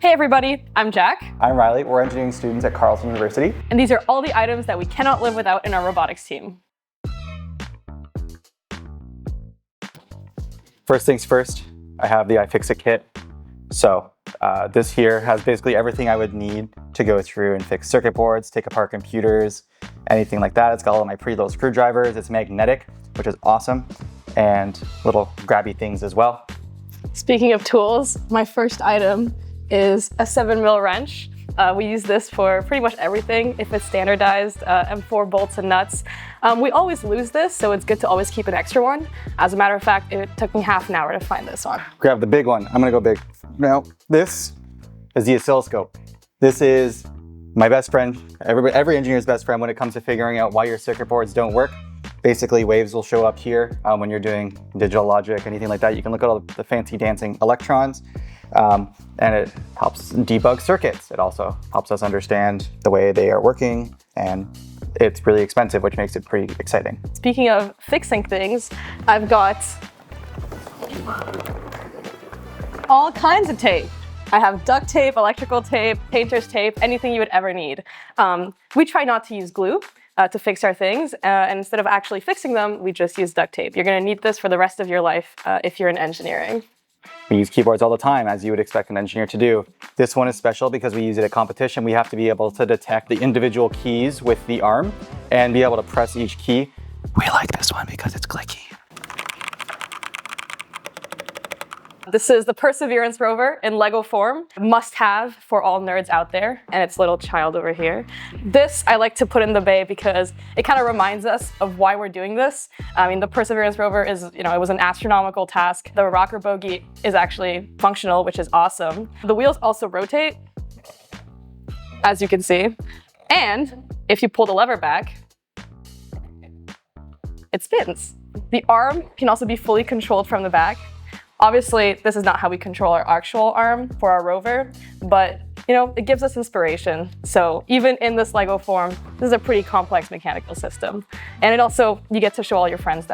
Hey everybody, I'm Jack. I'm Riley. We're engineering students at Carleton University. And these are all the items that we cannot live without in our robotics team. First things first, I have the Iixit Kit. So this here has basically everything I would need to go through and fix circuit boards, take apart computers, anything like that. It's got all of my preload screwdrivers. It's magnetic, which is awesome, and little grabby things as well. Speaking of tools, my first item is a 7mm wrench. We use this for pretty much everything if it's standardized, M4 bolts and nuts. We always lose this, so it's good to always keep an extra one. As a matter of fact, it took me half an hour to find this one. Grab the big one. I'm gonna go big. Now, this is the oscilloscope. This is my best friend, every engineer's best friend when it comes to figuring out why your circuit boards don't work. Basically, waves will show up here when you're doing digital logic, anything like that. You can look at all the fancy dancing electrons, and it helps debug circuits. It also helps us understand the way they are working, and it's really expensive, which makes it pretty exciting. Speaking of fixing things, I've got all kinds of tape. I have duct tape, electrical tape, painter's tape, anything you would ever need. We try not to use glue to fix our things, and instead of actually fixing them, we just use duct tape. You're gonna need this for the rest of your life if you're in engineering. We use keyboards all the time, as you would expect an engineer to do. This one is special because we use it at competition. We have to be able to detect the individual keys with the arm and be able to press each key. We like this one because it's clicky. This is the Perseverance Rover in Lego form. Must have for all nerds out there, and its little child over here. This I like to put in the bay because it kind of reminds us of why we're doing this. I mean, the Perseverance Rover is, it was an astronomical task. The rocker bogie is actually functional, which is awesome. The wheels also rotate, as you can see. And if you pull the lever back, it spins. The arm can also be fully controlled from the back. Obviously, this is not how we control our actual arm for our rover, but it gives us inspiration. So even in this Lego form, this is a pretty complex mechanical system. And it also, you get to show all your friends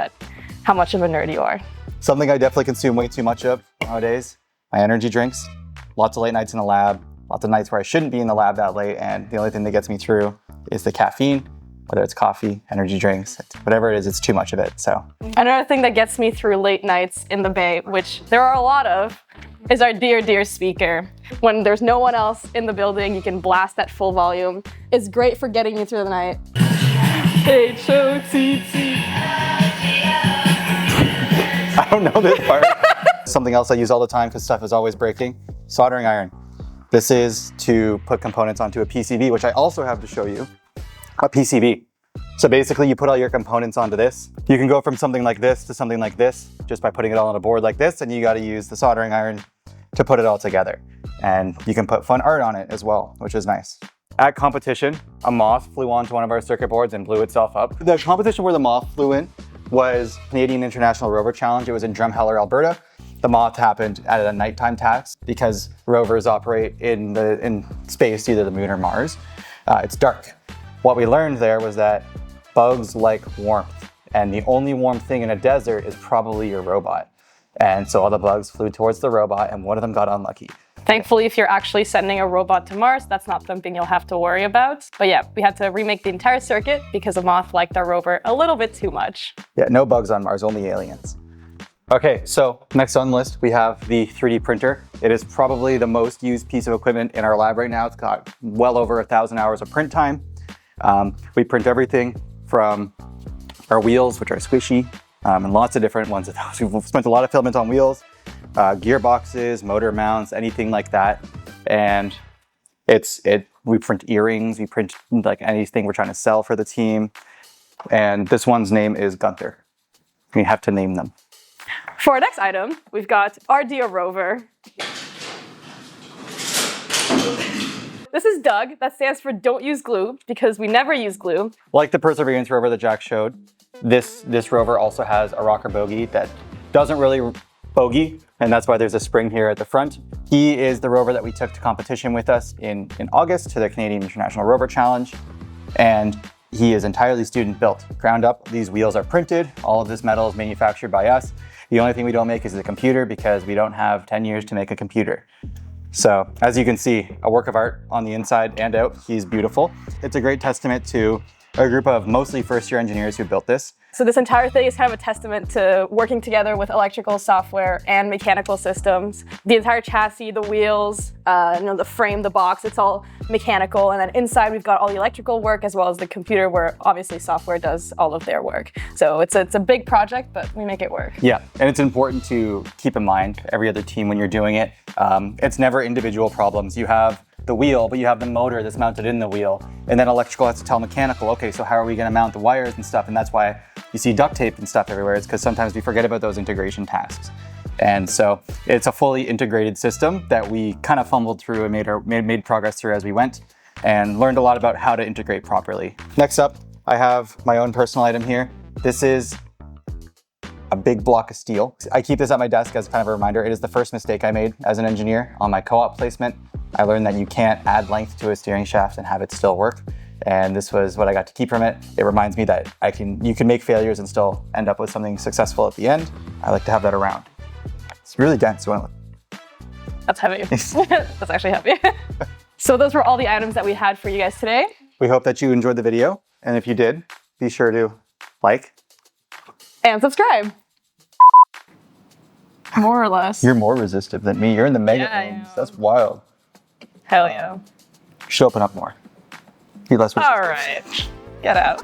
how much of a nerd you are. Something I definitely consume way too much of nowadays, my energy drinks. Lots of late nights in the lab, lots of nights where I shouldn't be in the lab that late, and the only thing that gets me through is the caffeine. Whether it's coffee, energy drinks, whatever it is, it's too much of it, so. Another thing that gets me through late nights in the bay, which there are a lot of, is our dear speaker. When there's no one else in the building, you can blast at full volume. It's great for getting you through the night. H-O-T-T. I don't know this part. Something else I use all the time because stuff is always breaking, soldering iron. This is to put components onto a PCB, which I also have to show you. A PCB. So basically you put all your components onto this. You can go from something like this to something like this just by putting it all on a board like this, and you got to use the soldering iron to put it all together. And you can put fun art on it as well, which is nice. At competition, a moth flew onto one of our circuit boards and blew itself up. The competition where the moth flew in was Canadian International Rover Challenge. It was in Drumheller, Alberta. The moth happened at a nighttime task because rovers operate in space, either the moon or Mars. It's dark. What we learned there was that bugs like warmth, and the only warm thing in a desert is probably your robot. And so all the bugs flew towards the robot, and one of them got unlucky. Thankfully, if you're actually sending a robot to Mars, that's not something you'll have to worry about. But yeah, we had to remake the entire circuit because a moth liked our rover a little bit too much. Yeah, no bugs on Mars, only aliens. Okay, so next on the list, we have the 3D printer. It is probably the most used piece of equipment in our lab right now. It's got well over 1,000 hours of print time. We print everything from our wheels, which are squishy, and lots of different ones of those. We've spent a lot of filament on wheels, gearboxes, motor mounts, anything like that. And we print earrings, we print like anything we're trying to sell for the team. And this one's name is Gunther. We have to name them. For our next item, we've got our dear Rover. This is Doug. That stands for don't use glue because we never use glue. Like the Perseverance rover that Jack showed, this rover also has a rocker bogie that doesn't really bogey, and that's why there's a spring here at the front. He is the rover that we took to competition with us in August to the Canadian International Rover Challenge, and he is entirely student built. Ground up, these wheels are printed. All of this metal is manufactured by us. The only thing we don't make is the computer because we don't have 10 years to make a computer. So as you can see, a work of art on the inside and out. He's beautiful. It's a great testament to a group of mostly first-year engineers who built this. So this entire thing is kind of a testament to working together with electrical software and mechanical systems. The entire chassis, the wheels, the frame, the box, it's all mechanical. And then inside we've got all the electrical work as well as the computer where obviously software does all of their work. So it's a big project, but we make it work. Yeah, and it's important to keep in mind every other team when you're doing it. It's never individual problems. You have the wheel, but you have the motor that's mounted in the wheel. And then electrical has to tell mechanical, okay, so how are we gonna mount the wires and stuff? And that's why you see duct tape and stuff everywhere. It's because sometimes we forget about those integration tasks. And so it's a fully integrated system that we kind of fumbled through and made progress through as we went and learned a lot about how to integrate properly. Next up, I have my own personal item here. This is a big block of steel. I keep this at my desk as kind of a reminder. It is the first mistake I made as an engineer on my co-op placement. I learned that you can't add length to a steering shaft and have it still work. And this was what I got to keep from it. It reminds me that you can make failures and still end up with something successful at the end. I like to have that around. It's really dense. That's heavy. That's actually heavy. So those were all the items that we had for you guys today. We hope that you enjoyed the video. And if you did, be sure to like and subscribe. More or less. You're more resistive than me. You're in the mega rooms. That's wild. Hell yeah. You should open up more. Be less resistive. All right. Get out.